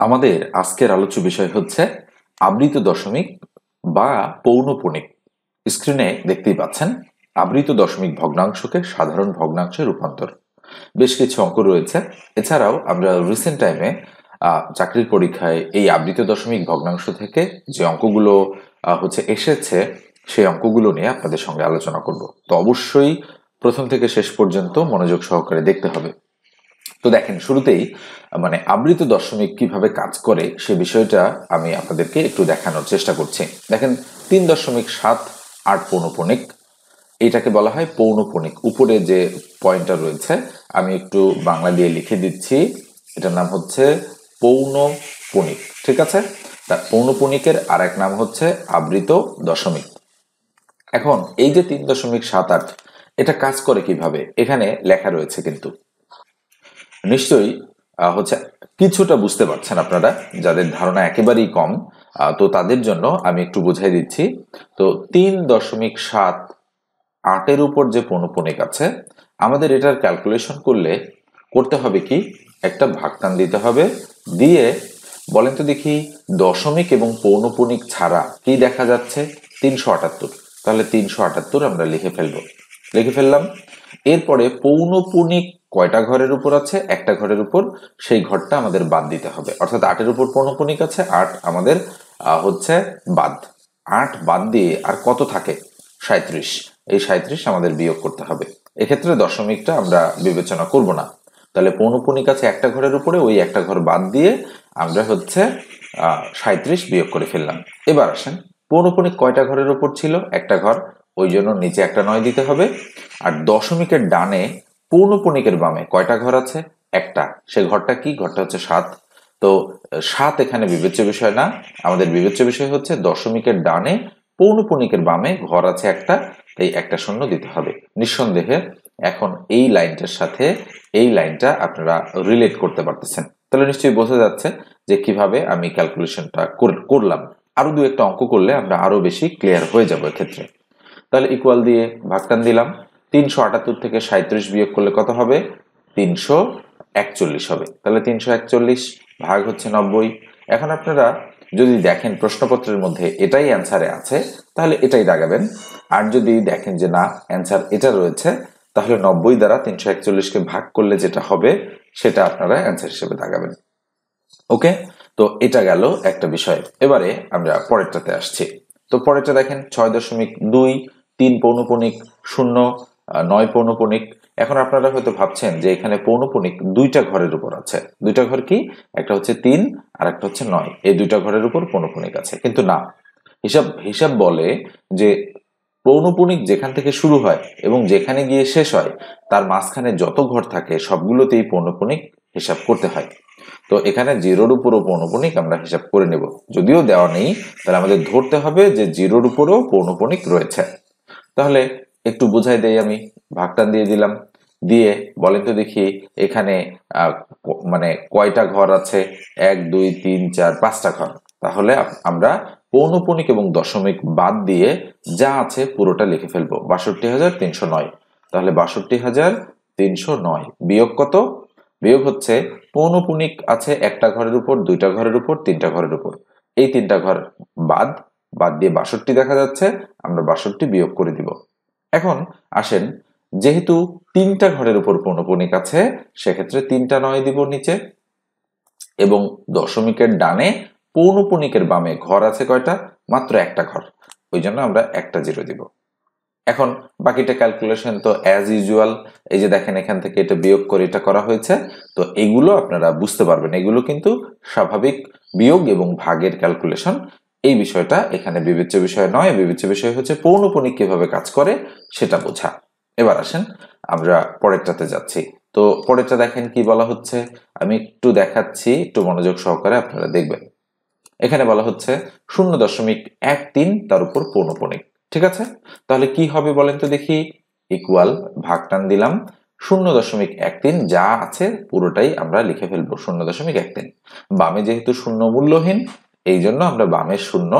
আমাদের আজকের আলোচ্য বিষয় হচ্ছে আবৃত দশমিক বা পৌনঃপুনিক। স্ক্রিনে দেখতেই পাচ্ছেন আবৃত দশমিক ভগ্নাংশকে সাধারণ ভগ্নাংশে রূপান্তর। বেশ কিছু অঙ্ক রয়েছে। এছাড়াও আমরা রিসেন্ট টাইমে চাকরির পরীক্ষায় এই আবৃত দশমিক ভগ্নাংশ থেকে যে অঙ্কগুলো এসেছে সেই অঙ্কগুলো নিয়ে আপনাদের সঙ্গে আলোচনা করব। তো অবশ্যই প্রথম থেকে শেষ পর্যন্ত মনোযোগ সহকারে দেখতে হবে। তো দেখেন, শুরুতেই আবৃত দশমিক কিভাবে কাজ করে সে বিষয়টা আমি আপনাদেরকে একটু দেখানোর চেষ্টা করছি। দেখেন, 3.78 পৌনঃপুনিক, এটাকে বলা হয় পৌনঃপুনিক। উপরে যে পয়েন্টটা রয়েছে আমি একটু বাংলা দিয়ে লিখে দিচ্ছি, এটার নাম হচ্ছে পৌনঃপুনিক। ঠিক আছে, তা পৌনঃপুনিকের আর এক নাম হচ্ছে আবৃত দশমিক। এখন এই যে 3.78 এটা কাজ করে কিভাবে এখানে লেখা রয়েছে, কিন্তু নিশ্চয়ই কিছুটা বুঝতে পারছেন আপনারা। যাদের ধারণা একেবারেই কম, তো তাদের জন্য আমি একটু বুঝাই দিচ্ছি। তো 3.78 উপর যে পৌনঃপুনিক আছে, আমাদের এটার ক্যালকুলেশন করতে হবে কি, একটা ভাগটান দিতে হবে। দিয়ে বলেন তো দেখি, দশমিক এবং পৌনঃপুনিক ছাড়া কি দেখা যাচ্ছে? 378। তাহলে 378 আমরা লিখে ফেললাম। এরপরে পৌনঃপুনিক কয়টা ঘরের উপর আছে? একটা ঘরের উপর। সেই ঘরটা আমাদের বাদ দিতে হবে, অর্থাৎ 8-এর উপর পৌনঃপুনিক আছে, 8 আমাদের বাদ। 8 বাদ দিয়ে আর কত থাকে? 37। এই 37 আমাদের বিয়োগ করতে হবে। এক্ষেত্রে দশমিকটা আমরা বিবেচনা করব না। তাহলে পৌনঃপুনিক আছে একটা ঘরের উপরে, ওই একটা ঘর বাদ দিয়ে আমরা 37 বিয়োগ করে ফেললাম। এবার আসেন, পৌনঃপুনিক কয়টা ঘরের উপর ছিল? একটা ঘর, ওই জন্য নিচে একটা 9 দিতে হবে। আর দশমিকের ডানে পৌনঃপুনিকের বামে কয়টা ঘর আছে? একটা। সে ঘরটা কি? ঘরটা হচ্ছে 7। তো 7 এখানে বিবেচ্য বিষয় না, আমাদের বিবেচ্য বিষয় হচ্ছে দশমিকের ডানে পৌনঃপুনিকের বামে ঘর আছে একটা, এই একটা শূন্য দিতে হবে। নিঃসন্দেহে এখন এই লাইনটার সাথে এই লাইনটা আপনারা রিলেট করতে পারতেছেন। তাহলে নিশ্চয়ই বোঝা যাচ্ছে যে কিভাবে আমি ক্যালকুলেশনটা করলাম। আরো দু একটা অঙ্ক করলে আমরা আরো বেশি ক্লিয়ার হয়ে যাবো এক্ষেত্রে। তাহলে ইকুয়াল দিয়ে ভাগটান দিলাম। 378 থেকে 37 বিয়োগ করলে কত হবে? 341 হবে। তাহলে 341 ভাগ হচ্ছে 90। এখন আপনারা যদি দেখেন প্রশ্নপত্রের মধ্যে এটাই অ্যান্সারে আছে, তাহলে এটাই দাগাবেন। আর যদি দেখেন যে না, অ্যান্সার এটা রয়েছে, তাহলে 90 দ্বারা 341কে ভাগ করলে যেটা হবে সেটা আপনারা অ্যান্সার হিসেবে দাগাবেন। ওকে, তো এটা গেল একটা বিষয়। এবারে আমরা পরেরটাতে আসছি। তো পরেরটা দেখেন, 6.2, 3 পৌনঃপুনিক, 0, 9 পৌনঃপুনিক। এখন আপনারা হয়তো ভাবছেন যে এখানে পৌনঃপুনিক দুইটা ঘরের উপর আছে। দুইটা ঘর কি? একটা হচ্ছে 3 আর একটা হচ্ছে 9। এই দুইটা ঘরের উপর পৌনঃপুনিক আছে, কিন্তু না। হিসাব বলে যে পৌনঃপুনিক যেখান থেকে শুরু হয় এবং যেখানে গিয়ে শেষ হয় তার মাঝখানে যত ঘর থাকে সবগুলোতেই পৌনঃপুনিক হিসাব করতে হয়। তো এখানে 0-র উপরও পৌনঃপুনিক আমরা হিসাব করে নেব। যদিও দেওয়া নেই, তাহলে আমাদের ধরতে হবে যে 0-র উপরও পৌনঃপুনিক রয়েছে। তাহলে একটু বুঝাই দেই, আমি ভাগটান দিয়ে দিলাম। দিয়ে বলেন তো দেখি এখানে কয়টা ঘর আছে? 1, 2, 3, 4, 5টা ঘর। তাহলে আমরা পৌনঃপুনিক এবং দশমিক বাদ দিয়ে যা আছে পুরোটা লিখে ফেলবো, 62,309। তাহলে 62,309 বিয়োগ কত? বিয়োগ হচ্ছে পৌনঃপুনিক আছে একটা ঘরের উপর, দুইটা ঘরের উপর, তিনটা ঘরের উপর। এই তিনটা ঘর বাদ দিয়ে 62 দেখা যাচ্ছে, আমরা 62 বিয়োগ করে দিব। এখন আসেন, যেহেতু তিনটা ঘরের উপর পৌনঃপুনিক আছে, সেক্ষেত্রে 3টা 9 দিব নিচে, এবং দশমিকের ডানে পৌনঃপুনিকের বামে ঘর আছে কয়টা? মাত্র একটা ঘর, ওই জন্য আমরা একটা 0 দিব। এখন বাকিটা ক্যালকুলেশন তো অ্যাজ ইউজুয়াল। এই যে দেখেন, এখান থেকে এটা বিয়োগ করে এটা করা হয়েছে। তো এগুলো আপনারা বুঝতে পারবেন, এগুলো কিন্তু স্বাভাবিক বিয়োগ এবং ভাগের ক্যালকুলেশন। এই বিষয়টা এখানে বিবেচ্য বিষয় নয়, বিবেচ্য বিষয় হচ্ছে পৌনঃপুনিক কিভাবে কাজ করে সেটা বোঝা। এবার আসেন আমরা পরেরটাতে যাচ্ছি। তো পরেরটা দেখেন কি বলা হচ্ছে, আমি একটু দেখাচ্ছি, একটু মনোযোগ সহকারে আপনারা দেখবেন। এখানে বলা হচ্ছে 0.13 তার উপর পৌনঃপুনিক। ঠিক আছে, তাহলে কি হবে বলেন তো দেখি? ইকুয়াল ভাগটান দিলাম, 0.13 যা আছে পুরোটাই আমরা লিখে ফেলবো 0.13। বামে যেহেতু শূন্য মূল্যহীন, এই জন্য আমরা বামের শূন্য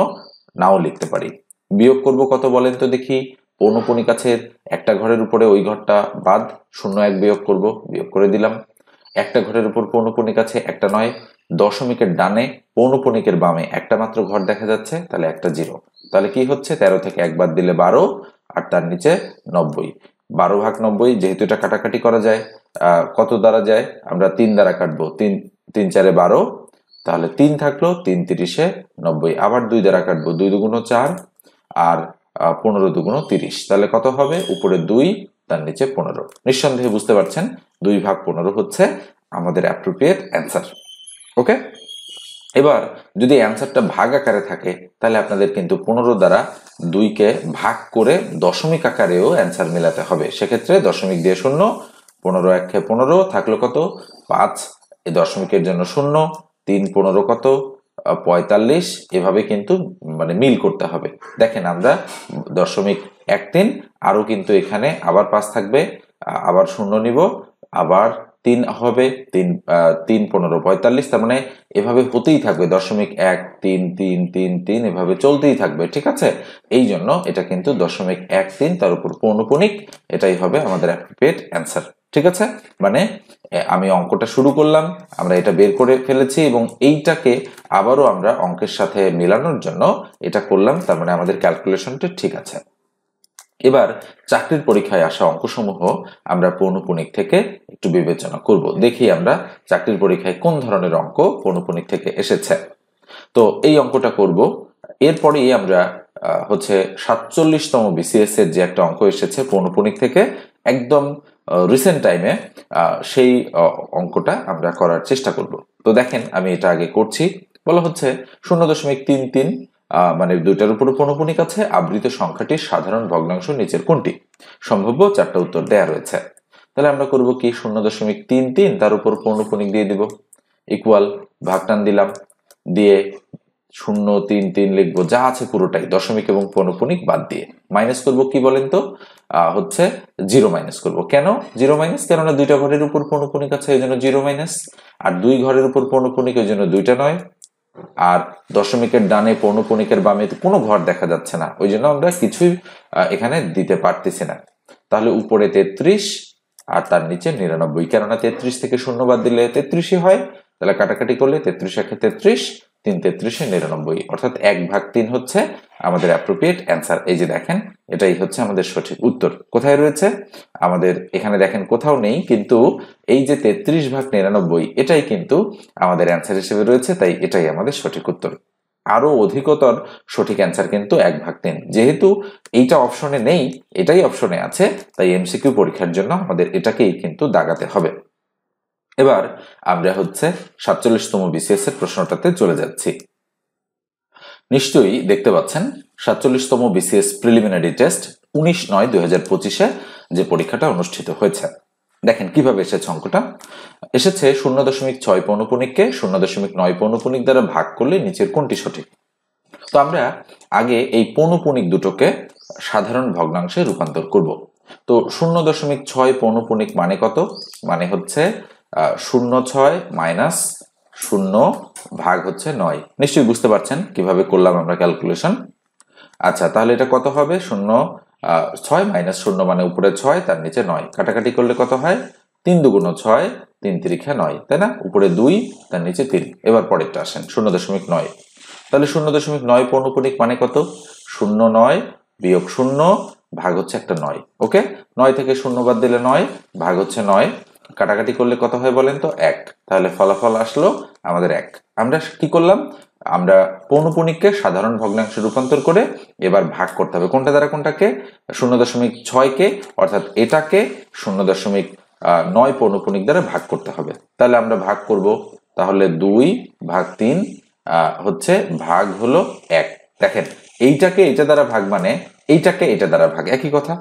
নাও লিখতে পারি। বিয়োগ করব কত বলেন তো দেখি? পৌনঃপুনিক আছে একটা ঘরের উপরে, ওই ঘরটা বাদ, 0.1 বিয়োগ করব, বিয়োগ করে দিলাম। একটা ঘরের উপর পৌনঃপুনিক আছে একটা 9, দশমিকের ডানে পৌনঃপুনিকের বামে একটা মাত্র ঘর দেখা যাচ্ছে, তাহলে একটা 0। তাহলে কি হচ্ছে 13 থেকে 1 বাদ দিলে 12 আর তার নিচে 90। 12 ভাগ 90, যেহেতু এটা কাটাকাটি করা যায়, কত দ্বারা যায়, আমরা 3 দ্বারা কাটবো। 3 3 4 12, তাহলে 3 থাকলো, 3 30 90। আবার 2 দ্বারা কাটবো, 2 দুগুণ 4 আর 15 দুগুণ 30। তাহলে কত হবে, উপরে 2 তার নিচে 15। নিঃসন্দেহে বুঝতে পারছেন 2 ভাগ 15 হচ্ছে আমাদের অ্যাপ্রোপ্রিয়েট অ্যান্সার। ওকে, এবার যদি অ্যান্সারটা ভাগ আকারে থাকে তাহলে আপনাদের কিন্তু 15 দ্বারা 2কে ভাগ করে দশমিক আকারেও অ্যান্সার মেলাতে হবে। সেক্ষেত্রে দশমিক দিয়ে 0, 15 1 15 থাকলো কত 5, এই দশমিকের জন্য 0, 3 15 কত 45, এভাবে কিন্তু মানে মিল করতে হবে। দেখেন আমরা দশমিক 13, আরো কিন্তু এখানে আবার 5 থাকবে, আবার 0 নিব, আবার 3 হবে, 3 3 15 45, তার মানে এভাবে হতেই থাকবে। দশমিক 1 3 3 3 3 এভাবে চলতেই থাকবে, ঠিক আছে। এই জন্য এটা কিন্তু দশমিক 1 3 তার উপর পৌনঃপুনিক, এটাই হবে আমাদের অ্যাপ্রোপ্রিয়েট অ্যান্সার, ঠিক আছে। মানে আমি অঙ্কটা শুরু করলাম, আমরা এটা বের করে ফেলেছি এবং এইটাকে আবারও আমরা অঙ্কের সাথে মেলানোর জন্য এটা করলাম, তার মানে আমাদের ক্যালকুলেশনটা ঠিক আছে। এবার চাকরির পরীক্ষায় আসা অঙ্কসমূহ আমরা পৌনঃপুনিক থেকে একটু বিবেচনা করব। দেখি আমরা চাকরির পরীক্ষায় কোন ধরনের অঙ্ক পৌনঃপুনিক থেকে এসেছে। তো এই অঙ্কটা করব। এরপরেই আমরা হচ্ছে 47তম বিসিএস এর যে একটা অঙ্ক এসেছে পৌনঃপুনিক থেকে একদম রিসেন্ট টাইমে, সেই অঙ্কটা আমরা করার চেষ্টা করব। তো দেখেন আমি এটা আগে করছি। বলা হচ্ছে 0.33, মানে দুইটার উপরে পৌনঃপুনিক আছে, আবৃত সংখ্যাটির সাধারণ ভগ্নাংশ নিচের কোনটি? সম্ভাব্য 4টা উত্তর দেয়া রয়েছে। তাহলে আমরা করব কি, 0.33 তার উপর পৌনঃপুনিক দিয়ে দিব, ইকুয়াল ভাগটান দিলাম, দিয়ে 0 3 3 লিখবো, যা আছে পুরোটাই দশমিক এবং পৌনঃপুনিক বাদ দিয়ে মাইনাস করব। কি বলেন তো, হচ্ছে 0 মাইনাস করব। কেন 0 মাইনাস? কেননা দুইটা ঘরের উপর পৌনঃপুনিক আছে এই জন্য 0 মাইনাস, আর 2 ঘরের উপর পৌনঃপুনিক ওই জন্য 2টা নয়, আর দশমিকের ডানে পৌনঃপুনিকের বামে কোনো ঘর দেখা যাচ্ছে না, ওই জন্য আমরা কিছুই এখানে দিতে পারতেছি না। তাহলে উপরে 33 আর তার নিচে 99, কেননা 33 থেকে 0 বাদ দিলে 33ই হয়। তাহলে কাটাকাটি করলে 33 একে 33, 3 33 99, অর্থাৎ 1 ভাগ 3 হচ্ছে আমাদের অ্যাপ্রোপ্রিয়েট অ্যান্সার। এই যে দেখেন, এটাই হচ্ছে আমাদের সঠিক উত্তর। কোথায় রয়েছে আমাদের? এখানে দেখেন কোথাও নেই, কিন্তু এই যে 33 ভাগ 99 এটাই কিন্তু আমাদের অ্যান্সার হিসেবে রয়েছে, তাই এটাই আমাদের সঠিক উত্তর। আরো অধিকতর সঠিক অ্যান্সার কিন্তু 1 ভাগ 3, যেহেতু এইটা অপশনে নেই এটাই অপশনে আছে, তাই এমসিকিউ পরীক্ষার জন্য আমাদের এটাকেই কিন্তু দাগাতে হবে। এবার আমরা হচ্ছে 47তম বিসিএস এর প্রশ্নটাতে চলে যাচ্ছি। নিশ্চয়ই দেখতে পাচ্ছেন 47তম বিসিএস প্রিলিমিনারি টেস্ট 19/9/2025-এ যে পরীক্ষাটা অনুষ্ঠিত হয়েছে। দেখেন কিভাবে এসেছে অঙ্কটা। এসেছে 0.6 পৌনঃপুনিককে 0.9 পৌনঃপুনিক দ্বারা ভাগ করলে নিচের কোনটি সঠিক? তো আমরা আগে এই পৌনঃপুনিক দুটোকে সাধারণ ভগ্নাংশে রূপান্তর করব। তো 0.6 পৌনঃপুনিক মানে কত? মানে হচ্ছে 0.6 মাইনাস 0 ভাগ হচ্ছে 9। নিশ্চয়ই বুঝতে পারছেন কিভাবে করলাম আমরা ক্যালকুলেশন। আচ্ছা, তাহলে এটা কত হবে? 0.6 মাইনাস 0 মানে উপরে 6 তার নিচে 9, কাটাকাটি করলে কত হয়? 3 দুগুণ 6, 3 3 9, তাই না? উপরে 2 তার নিচে 3। এবার পরেরটা আসেন 0.9। তাহলে 0.9 পৌনঃপুনিক মানে কত? 0.9 বিয়োগ 0 ভাগ হচ্ছে একটা 9। ওকে, 9 থেকে 0 বাদ দিলে 9 ভাগ হচ্ছে 9, কাটাকাটি করলে কত হয় বলেন তো? 1। তাহলে ফলাফল আসলো আমাদের 1। আমরা কি করলাম? আমরা পৌনঃপুনিককে সাধারণ ভগ্নাংশে রূপান্তর করে এবার ভাগ করতে হবে। কোনটা দ্বারা কোনটাকে? 0.6কে, অর্থাৎ এটাকে 0.9 পৌনঃপুনিক দ্বারা ভাগ করতে হবে। তাহলে আমরা ভাগ করব, তাহলে 2 ভাগ 3 হচ্ছে ভাগ হলো 1। দেখেন এইটাকে এটা দ্বারা ভাগ মানে এইটাকে এটা দ্বারা ভাগ, একই কথা।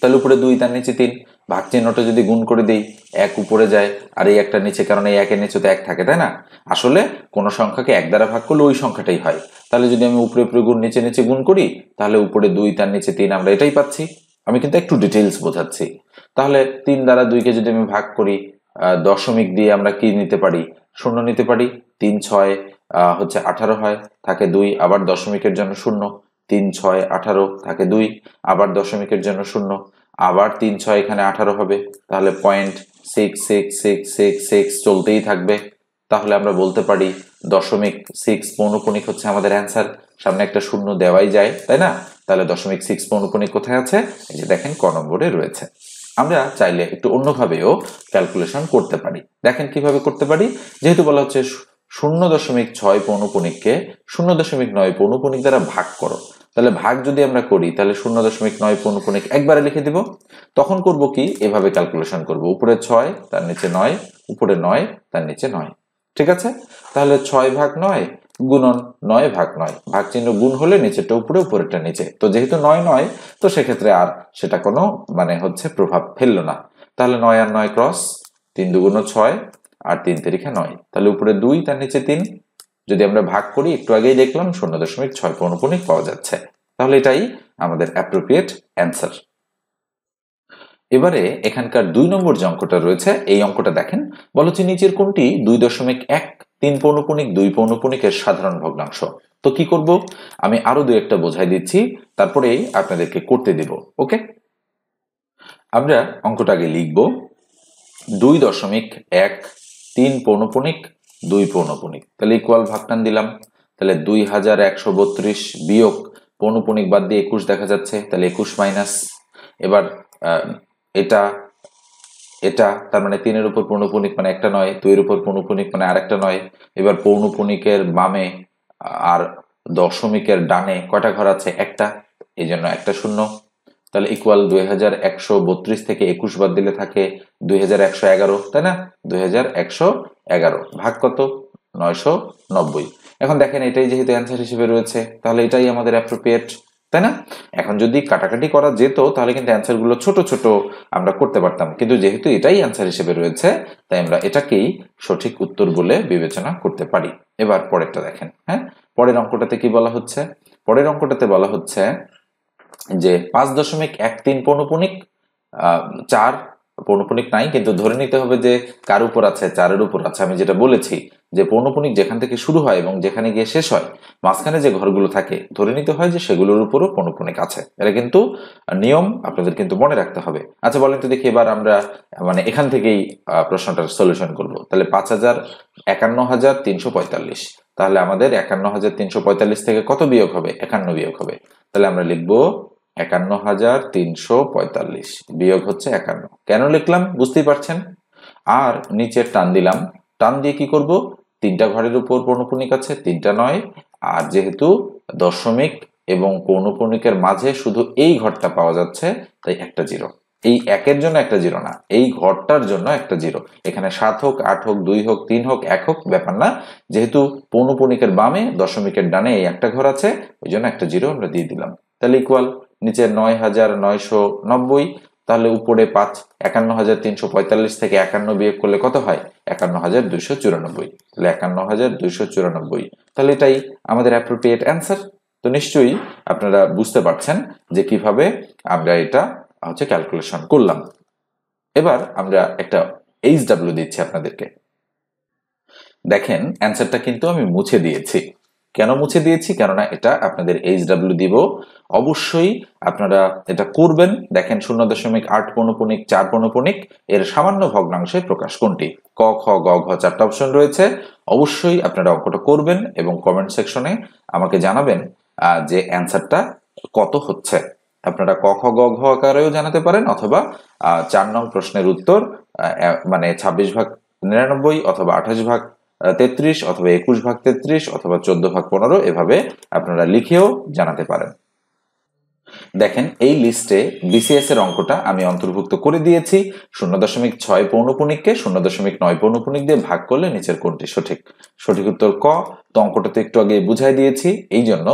তাহলে উপরে 2 তার নিচে 3, ভাগ চিহ্নটা যদি গুণ করে দেই 1 উপরে যায় আর এই একটা নিচে, কারণ এই 1 এর নিচে তো 1 থাকে, তাই না? আসলে কোন সংখ্যাকে 1 দ্বারা ভাগ করলে ওই সংখ্যাটাই হয়। তাহলে যদি আমি উপরে উপরে গুণ নিচে নিচে গুণ করি তাহলে উপরে 2 তার নিচে 3, আমরা এটাই পাচ্ছি। আমি কিন্তু একটু ডিটেইলস বোঝাচ্ছি। তাহলে 3 দ্বারা 2কে যদি আমি ভাগ করি, দশমিক দিয়ে আমরা কি নিতে পারি? 0 নিতে পারি। 3 6 হচ্ছে 18 হয়, থাকে 2, আবার দশমিকের জন্য 0, 3 6 18 থাকে 2, আবার দশমিকের জন্য 0, আবার 3 6 এখানে 18 হবে, তাহলে 0.666666 চলতেই থাকবে, তাহলে আমরা বলতে পারি 0.6 পৌনপুনিক হচ্ছে আমাদের অ্যান্সার। সামনে একটা শূন্য দেওয়াই যায়, তাই না? তাহলে 0.6 পৌনপুনিক কোথায় আছে? এই যে দেখেন ক নম্বরে রয়েছে। আমরা চাইলে একটু অন্যভাবেও ক্যালকুলেশন করতে পারি। দেখেন কিভাবে করতে পারি। যেহেতু বলা হচ্ছে 0.6 পৌনপুনিককে 0.9 পৌনপুনিক দ্বারা ভাগ করো, তাহলে ভাগ যদি আমরা করি তাহলে 0.9 পৌনপুনিক একবারে লিখে দিব। তখন করব কি, এভাবে ক্যালকুলেশন করব, উপরে 6 তার নিচে 9, উপরে 9 তার নিচে 9। ঠিক আছে, তাহলে 6/9 গুণন 9/9, ভাগ চিহ্ন গুণ হলে নিচেরটা উপরে উপরেরটা নিচে, তো যেহেতু 9 তো সেক্ষেত্রে আর সেটা কোনো হচ্ছে প্রভাব ফেললো না। তাহলে 9 আর 9 ক্রস, 3 দুগুণ 6 আর 3 তিরিখা 9, তাহলে উপরে 2 তার নিচে 3। যদি আমরা ভাগ করি, একটু আগেই দেখলাম 0.6 পৌনপুনিক পাওয়া যাচ্ছে। তাহলে এটাই আমাদের অ্যাপ্রোপ্রিয়েট অ্যান্সার। এবারে এখানকার 2 নম্বর যে অঙ্কটা রয়েছে, এই অঙ্কটা দেখেন। বলা হচ্ছে নিচের কোনটি 2.13 পৌনপুনিক 2 পৌনপুনিকের সাধারণ ভগ্নাংশ। তো কি করব, আমি আরো দুই একটা বোঝাই দিচ্ছি, তারপরেই আপনাদেরকে করতে দিব। ওকে, আমরা অঙ্কটা আগে লিখব। 2.13 পৌনপুনিক 2 পৌনপুনিক, তাহলে ইকুয়াল ভাগটান দিলাম। তাহলে 2132 বিয়োগ পৌনপুনিক বাদ দিয়ে 21 দেখা যাচ্ছে, তাহলে 21 মাইনাস। এবার এটা এটা তার মানে 3 এর উপর পৌনপুনিক মানে একটা নয়, 2 এর উপর পৌনপুনিক মানে আরেকটা নয়। এবার পৌনপুনিকের বামে আর দশমিকের ডানে কয়টা ঘর আছে? একটা, এই জন্য একটা শূন্য। তাহলে ইকুয়াল 2132 থেকে 21 বাদ দিলে থাকে 2111, তাই না? 2111 ভাগ কত? 990। এখন দেখেন এটাই যেহেতু অ্যান্সার হিসেবে রয়েছে, তাহলে এটাই আমাদের অ্যাপ্রোপ্রিয়েট, তাই না? এখন যদি কাটাকাটি করা যেত তাহলে কিন্তু অ্যান্সার গুলো ছোট ছোট আমরা করতে পারতাম, কিন্তু যেহেতু এটাই অ্যান্সার হিসেবে রয়েছে তাই আমরা এটাকেই সঠিক উত্তর বলে বিবেচনা করতে পারি। এবার পরেরটা দেখেন। হ্যাঁ, পরের অঙ্কটাতে কি বলা হচ্ছে? পরের অঙ্কটাতে বলা হচ্ছে যে 5.13 পৌনপুনিক 4 পৌনপুনিক নাই, কিন্তু ধরে নিতে হবে যে কার উপর আছে? 4-এর উপর আছে। আমি যেটা বলেছি যে পৌনপুনিক যেখান থেকে শুরু হয় এবং যেখানে গিয়ে শেষ হয়, মাঝখানে যে ঘরগুলো থাকে ধরে নিতে হয় যে সেগুলোর উপরও পৌনপুনিক আছে। এটা কিন্তু নিয়ম, আপনাদের কিন্তু মনে রাখতে হবে। আচ্ছা বলেন তো দেখি, এবার আমরা এখান থেকেই প্রশ্নটার সলিউশন করব। তাহলে 5,51,345, তাহলে আমাদের 51,345 থেকে কত বিয়োগ হবে? 51 বিয়োগ হবে। তাহলে আমরা লিখবো 51,345 বিয়োগ হচ্ছে 51। কেন লিখলাম বুঝতেই পারছেন। আর নিচের টান দিলাম, টান দিয়ে কি করব? 3টা ঘরের উপর পৌনপুনিক আছে, 3টা নয়। আর যেহেতু দশমিক এবং পৌনপুনিকের মাঝে শুধু এই ঘরটা পাওয়া যাচ্ছে, তাই একটা জিরো। এই একের জন্য একটা জিরো না, এই ঘরটার জন্য একটা জিরো। এখানে 7 হোক, 8 হোক, 2 হোক, 3 হোক, 1 হোক, ব্যাপার না। যেহেতু পৌনপুনিকের বামে দশমিকের ডানে এই একটা ঘর আছে, ওই জন্য একটা জিরো আমরা দিয়ে দিলাম। তাহলে ইকুয়াল নিচে 9,990, তাহলে উপরে 51,345 থেকে 51 বিয়োগ করলে কত হয়? 51,294। তাহলে 51,294, তাহলে এটাই আমাদের অ্যাপ্রোপ্রিয়েট অ্যান্সার। তো নিশ্চয়ই আপনারা বুঝতে পারছেন যে কিভাবে আমরা এটা ক্যালকুলেশন করলাম। এবার আমরা একটা HW দিচ্ছি আপনাদেরকে। দেখেন অ্যান্সারটা কিন্তু আমি মুছে দিয়েছি। কেন মুছে দিয়েছি? কেননা এটা আপনাদের HW দিব। অবশ্যই আপনারা এটা করবেন। দেখেন 0.8 পৌনপুনিক 4 পৌনপুনিক এর সামান্য ভগ্নাংশে প্রকাশ কোনটি? ক, খ, গ, ঘ 4টা অপশন রয়েছে। অবশ্যই আপনারা অঙ্কটা করবেন এবং কমেন্ট সেকশনে আমাকে জানাবেন যে অ্যান্সারটা কত হচ্ছে। আপনারা ক, খ, গ, ঘ আকারেও জানাতে পারেন, অথবা 4 নং প্রশ্নের উত্তর 26/99 অথবা 28/33 অথবা 21/33 অথবা 14/15 এভাবে আপনারা লিখেও জানাতে পারেন। দেখেন এই লিস্টে বিসিএস এর অঙ্কটা আমি অন্তর্ভুক্ত করে দিয়েছি। 0.6 পৌনপুনিককে 0.9 পৌনপুনিক দিয়ে ভাগ করলে নিচের কোনটি সঠিক? সঠিক উত্তর ক। তো অঙ্কটা তো একটু আগে বুঝাই দিয়েছি, এই জন্য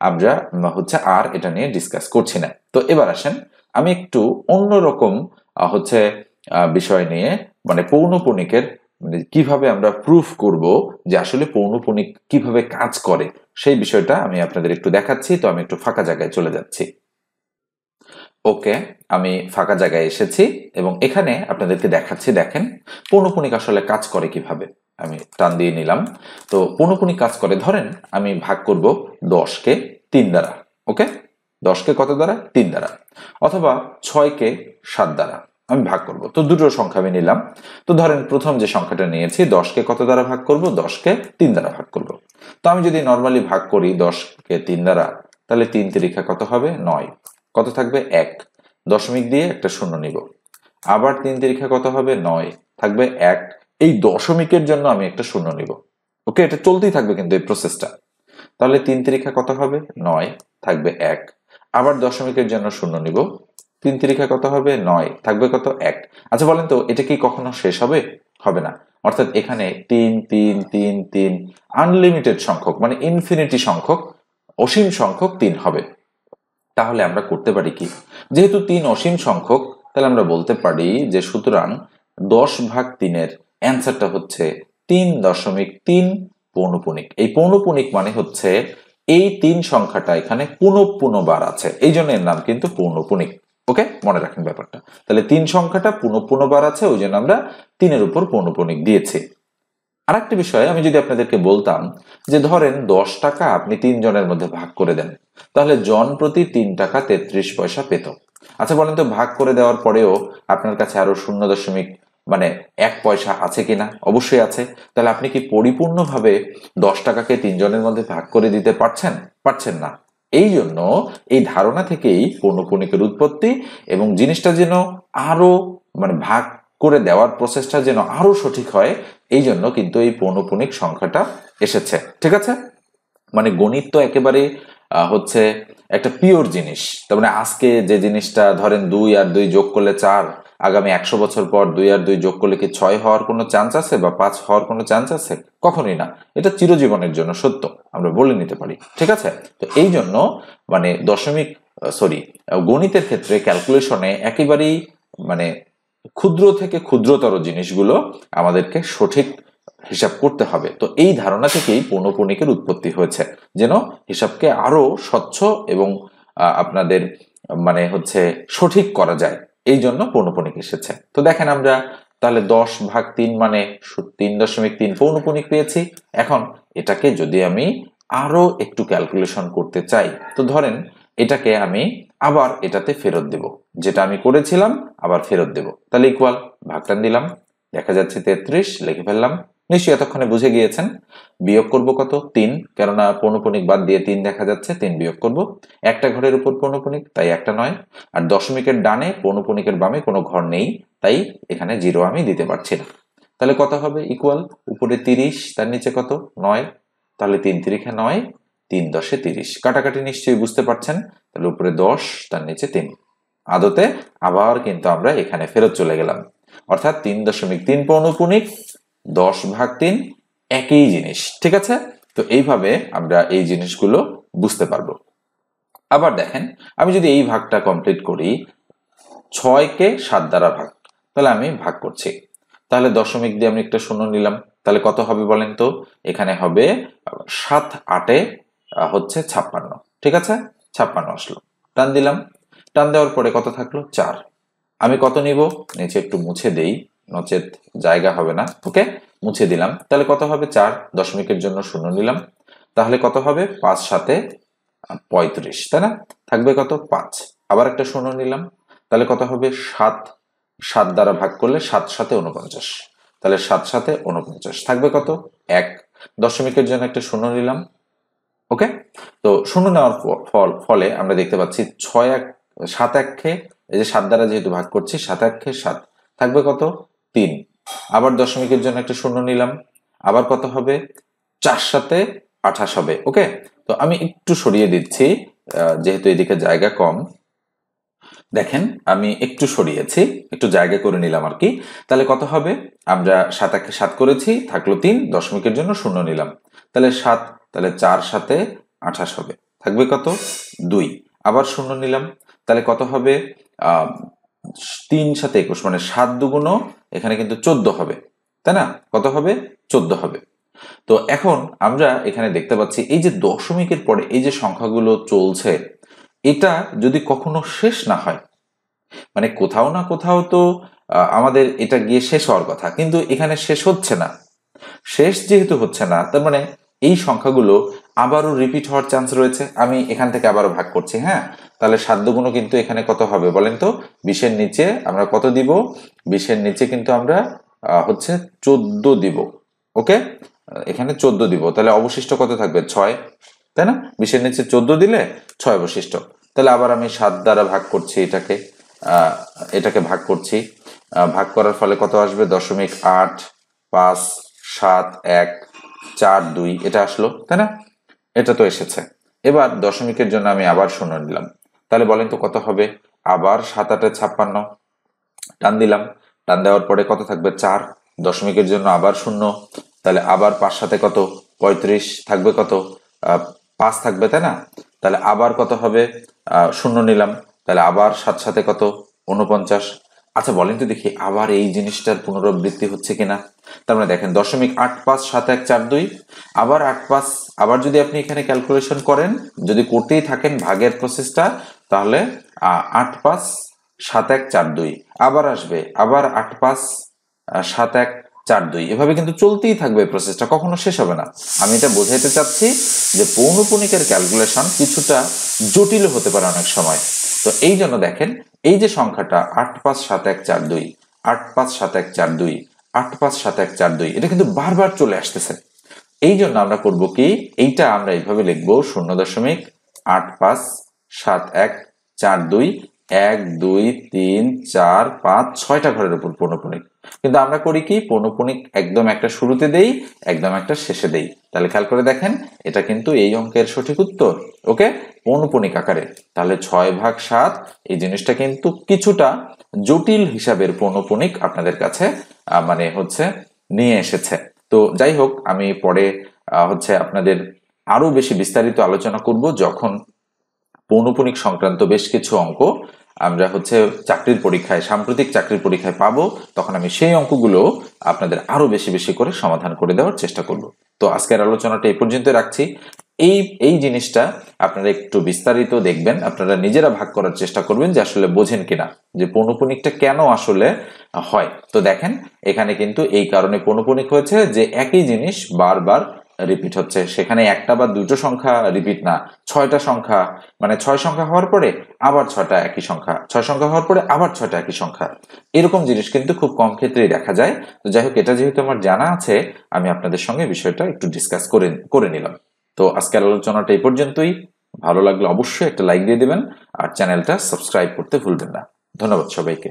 আমরা আর এটা নিয়ে ডিসকাস করছি না। তো এবার আসেন আমি একটু অন্যরকম বিষয় নিয়ে, পৌনপুনিকের কিভাবে আমরা প্রুফ করব যে আসলে পৌনপুনিক কিভাবে কাজ করে, সেই বিষয়টা আমি আপনাদের একটু দেখাচ্ছি। তো আমি একটু ফাঁকা জায়গায় চলে যাচ্ছি। ওকে, আমি ফাঁকা জায়গায় এসেছি এবং এখানে আপনাদেরকে দেখাচ্ছি। দেখেন পৌনপুনিক আসলে কাজ করে কিভাবে। আমি টান দিয়ে নিলাম। তো পৌনপুনিক কাজ করে, ধরেন আমি ভাগ করব 10কে 3 দ্বারা। ওকে, 10কে কত দ্বারা? 3 দ্বারা। অথবা 6কে 7 দ্বারা। আমি ভাগ করব। তো দুটো সংখ্যা আমি নিলাম। তো ধরেন প্রথম যে সংখ্যাটা নিয়েছি 10কে কত দ্বারা ভাগ করব, 10কে 3 দ্বারা ভাগ করব। তো আমি যদি নর্মালি ভাগ করি 10কে 3 দ্বারা, তাহলে 3 তিরিখা কত হবে 9, কত থাকবে 1, দশমিক দিয়ে একটা শূন্য নিব। আবার 3 তিরিখা কত হবে 9, থাকবে 1, এই দশমিকের জন্য আমি একটা শূন্য নিব। ওকে, এটা চলতেই থাকবে কিন্তু এই প্রসেসটা। তাহলে 3 তিরিখা কত হবে 9, থাকবে 1, আবার দশমিকের জন্য শূন্য নিব। 3 তিরিখা কত হবে 9, থাকবে কত 1। আচ্ছা বলেন তো এটা কি কখনো শেষ হবে? হবে না। অর্থাৎ এখানে 3 3 3 3 আনলিমিটেড সংখ্যক, মানে ইনফিনিটি সংখ্যক, অসীম সংখ্যক 3 হবে। তাহলে আমরা করতে পারি কি, যেহেতু 3 অসীম সংখ্যক, তাহলে আমরা বলতে পারি যে সুতরাং 10/3-এর অ্যান্সারটা হচ্ছে 3.3 পৌনঃপুনিক। এই পৌনঃপুনিক মানে হচ্ছে এই 3 সংখ্যাটা এখানে পুনঃপুনবার আছে, এই জন্য এর নাম কিন্তু পৌনঃপুনিক। ওকে, মনে রাখেন ব্যাপারটা। তাহলে 3 সংখ্যাটা পুনঃপুনবার আছে, ওই জন্য আমরা 3-এর উপর পৌনঃপুনিক দিয়েছি। আরেকটা বিষয় আমি যদি আপনাদেরকে বলতাম যে ধরেন 10 টাকা আপনি 3 জনের মধ্যে ভাগ করে দেন, তাহলে জন প্রতি 3 টাকা 33 পয়সা পেত। আচ্ছা বলেন তো ভাগ করে দেওয়ার পরেও আপনার কাছে আরো 0.1 পয়সা আছে কিনা? অবশ্যই আছে। তাহলে আপনি কি পরিপূর্ণভাবে 10 টাকাকে 3 জনের মধ্যে ভাগ করে দিতে পারছেন? পারছেন না। এই জন্য এই ধারণা থেকেই পৌনঃপুনিকের উৎপত্তি, এবং জিনিসটা যেন আরো ভাগ করে দেওয়ার প্রসেসটা যেন আরো সঠিক হয়, এই জন্য কিন্তু এই পৌনঃপুনিক সংখ্যাটা এসেছে। ঠিক আছে, মানে গণিত তো একেবারে হচ্ছে একটা পিওর জিনিস। তার মানে আজকে যে জিনিসটা ধরেন 2 আর 2 যোগ করলে 4, আগামী 100 বছর পর 2 আর 2 যোগ করলে কি 6 হওয়ার কোনো চান্স আছে বা 5 হওয়ার কোনো চান্স আছে? কখনোই না। এটা চিরজীবনের জন্য সত্য, আমরা বলে নিতে পারি। ঠিক আছে, তো এই জন্য গণিতের ক্ষেত্রে ক্যালকুলেশনে একেবারেই ক্ষুদ্র থেকে ক্ষুদ্রতর জিনিসগুলো আমাদেরকে সঠিক হিসাব করতে হবে। তো এই ধারণা থেকেই পৌনঃপুনিকের উৎপত্তি হয়েছে, যেন হিসাবকে আরো স্বচ্ছ এবং আপনাদের সঠিক করা যায়, এই জন্য পৌনঃপুনিক এসেছে। তো দেখেন আমরা তাহলে 10/3 মানে 3.3 পৌনঃপুনিক পেয়েছি। এখন এটাকে যদি আমি আরো একটু ক্যালকুলেশন করতে চাই, তো ধরেন এটাকে আমি আবার এটাতে ফেরত দেব, যেটা আমি করেছিলাম আবার ফেরত দেব। তাহলে ইকুয়াল, ভাগটান দিলাম, দেখা যাচ্ছে 33, লিখে ফেললাম। নিশ্চয়ই এতক্ষণে বুঝে গিয়েছেন। বিয়োগ করব কত 3, কেননা পৌনঃপুনিক বাদ দিয়ে 3 দেখা যাচ্ছে, 3 বিয়োগ করব। একটা ঘরের উপর পৌনঃপুনিক, তাই একটা 9, আর দশমিকের ডানে পৌনঃপুনিকের বামে কোনো ঘর নেই, তাই এখানে 0 আমি দিতে পারছি না। তাহলে কত হবে ইকুয়াল, উপরে 30, তার নিচে কত 9, তাহলে 3 তিরিখা 9, 3 10 30, কাটাকাটি নিশ্চয়ই বুঝতে পারছেন। তাহলে উপরে 10, তার নিচে 3। আদতে আবার কিন্তু আমরা এখানে ফেরত চলে গেলাম, অর্থাৎ 3.3 পৌনঃপুনিক 10/3 একই জিনিস। ঠিক আছে, তো এইভাবে আমরা এই জিনিসগুলো বুঝতে পারবো। আবার দেখেন আমি যদি এই ভাগটা কমপ্লিট করি, 6কে 7 দ্বারা ভাগ, তাহলে আমি ভাগ করছি, তাহলে দশমিক দিয়ে আমি একটা শূন্য নিলাম, তাহলে কত হবে বলেন তো? এখানে হবে 7 8-এ হচ্ছে 56। ঠিক আছে, 56 আসলো, টান দিলাম, টান দেওয়ার পরে কত থাকলো 4। আমি কত নিব? নিচে একটু মুছে দেই, নচেত জায়গা হবে না। ওকে, মুছে দিলাম। তাহলে কত হবে 4, দশমিকের জন্য শূন্য নিলাম, তাহলে কত হবে 5 7-এ 35, তাই না? থাকবে কত 5, আবার একটা শূন্য নিলাম, তাহলে কত হবে 7, 7 দ্বারা ভাগ করলে 7 7-এ 49, তাহলে 7 7-এ 49, থাকবে কত 1, দশমিকের জন্য একটা শূন্য নিলাম। ওকে, তো শূন্য নেওয়ার ফলে আমরা দেখতে পাচ্ছি 7 1-এ, এই যে 7 দ্বারা যেহেতু ভাগ করছি, 7 1-এ 7, থাকবে কত 3, আবার দশমিকের জন্য একটা শূন্য নিলাম, আবার কত হবে 4 7-এ 28 হবে। ওকে, তো আমি একটু সরিয়ে দিচ্ছি যেহেতু এদিকে জায়গা কম। দেখেন আমি একটু সরিয়েছি, একটু জায়গা করে নিলাম আর কি। তাহলে কত হবে, আমরা 7 1-এ 7 করেছি, থাকলো 3, দশমিকের জন্য শূন্য নিলাম, তাহলে 7, তাহলে 4 7-এ 28 হবে, থাকবে কত 2, আবার শূন্য নিলাম, তাহলে কত হবে 3 7 21, মানে 7 2 এখানে কিন্তু 14 হবে, তাই না? কত হবে 14 হবে। তো এখন আমরা এখানে দেখতে পাচ্ছি এই যে দশমিকের পরে এই যে সংখ্যাগুলো চলছে, এটা যদি কখনো শেষ না হয়, মানে কোথাও না কোথাও তো আমাদের এটা গিয়ে শেষ হওয়ার কথা, কিন্তু এখানে শেষ হচ্ছে না। শেষ যেহেতু হচ্ছে না, তার মানে এই সংখ্যাগুলো আবারও রিপিট হওয়ার চান্স রয়েছে। আমি এখান থেকে আবারও ভাগ করছি, হ্যাঁ, তাহলে 7 দুগুণ কিন্তু এখানে কত হবে বলেন তো? 20-এর নিচে আমরা কত দিব? 20-এর নিচে কিন্তু আমরা হচ্ছে 14 দিব। ওকে, এখানে 14 দিব, তাহলে অবশিষ্ট কত থাকবে? 6, তাই না? 20-এর নিচে 14 দিলে 6 অবশিষ্ট। তাহলে আবার আমি 7 দ্বারা ভাগ করছি, এটাকে ভাগ করছি। ভাগ করার ফলে কত আসবে? 0.85714 এটা আসলো, তাই না? এটা তো এসেছে। এবার দশমিকের জন্য আমি আবার 0 নিলাম, তাহলে বলেন তো কত হবে? আবার 7×8 = 56, টান দিলাম, টান দেওয়ার পরে কত থাকবে? 4। দশমিকের জন্য আবার 0, তাহলে আবার 5×7 কত? 35, থাকবে কত? 5 থাকবে, তাই না? তাহলে আবার কত হবে? 0 নিলাম, তাহলে আবার 7×7 কত? 49। আচ্ছা বলেন তো দেখি, আবার এই জিনিসটার পুনরাবৃত্তি হচ্ছে কিনা? তার মানে দেখেন 0.857142, আবার 8×5, আবার যদি আপনি এখানে ক্যালকুলেশন করেন, যদি করতেই থাকেন ভাগের প্রসেসটা, তাহলে 8×5=7142 আবার আসবে, আবার 8×5=7142, এভাবে কিন্তু চলতেই থাকবে প্রসেসটা, কখনো শেষ হবে না। আমি এটা বোঝাইতে চাচ্ছি যে পৌনঃপুনিকের ক্যালকুলেশন কিছুটা জটিল হতে পারে অনেক সময়। তো এই জন্য দেখেন, এই যে সংখ্যাটা 8×5=7142, 8×5=7142, 8×5=7142, এটা কিন্তু বারবার চলে আসতেছে। এই জন্য আমরা করব কি, এইটা আমরা এইভাবে লিখবো 0.857142, 1 2 3 4 5 6টা ঘরের উপর পৌনঃপুনিক। কিন্তু আমরা করি কি, পৌনঃপুনিক একদম একটা শুরুতে দেই, একদম একটা শেষে দেই। তাহলে খেয়াল করে দেখেন, এটা কিন্তু এই অঙ্কের সঠিক উত্তর। ওকে, পৌনঃপুনিক আকারে। তাহলে 6/7 এই জিনিসটা কিন্তু কিছুটা জটিল হিসাবের পৌনঃপুনিক আপনাদের কাছে মানে হচ্ছে নিয়ে এসেছে। তো যাই হোক, আমি পরে হচ্ছে আপনাদের আরো বেশি বিস্তারিত আলোচনা করব, যখন পৌনঃপুনিক সংক্রান্ত বেশ কিছু অঙ্ক আমরা হচ্ছে চাকরির পরীক্ষায়, সাম্প্রতিক চাকরির পরীক্ষায় পাবো, তখন আমি সেই অঙ্কগুলো আপনাদের আরো বেশি বেশি করে সমাধান করে দেওয়ার চেষ্টা করব। তো আজকের আলোচনাটা এই পর্যন্ত রাখছি। এই জিনিসটা আপনারা একটু বিস্তারিত দেখবেন, আপনারা নিজেরা ভাগ করার চেষ্টা করবেন যে আসলে বোঝেন কিনা যে পৌনঃপুনিকটা কেন আসলে হয়। তো দেখেন, এখানে কিন্তু এই কারণে পৌনঃপুনিক হয়েছে যে একই জিনিস বারবার রিপিট হচ্ছে, সেখানে একটা বা দুটো সংখ্যা রিপিট না, 6টা সংখ্যা, মানে 6 সংখ্যা হওয়ার পরে আবার 6টা একই সংখ্যা, 6 সংখ্যা হওয়ার পরে আবার 6টা একই সংখ্যা, এরকম জিনিস কিন্তু খুব কম ক্ষেত্রেই দেখা যায়। তো যাই হোক, এটা যেহেতু আমার জানা আছে, আমি আপনাদের সঙ্গে বিষয়টা একটু ডিসকাস করে নিলাম। তো আজকের আলোচনাটা এই পর্যন্তই। ভালো লাগলে অবশ্যই একটা লাইক দিয়ে দেবেন, আর চ্যানেলটা সাবস্ক্রাইব করতে ভুলবেন না। ধন্যবাদ সবাইকে।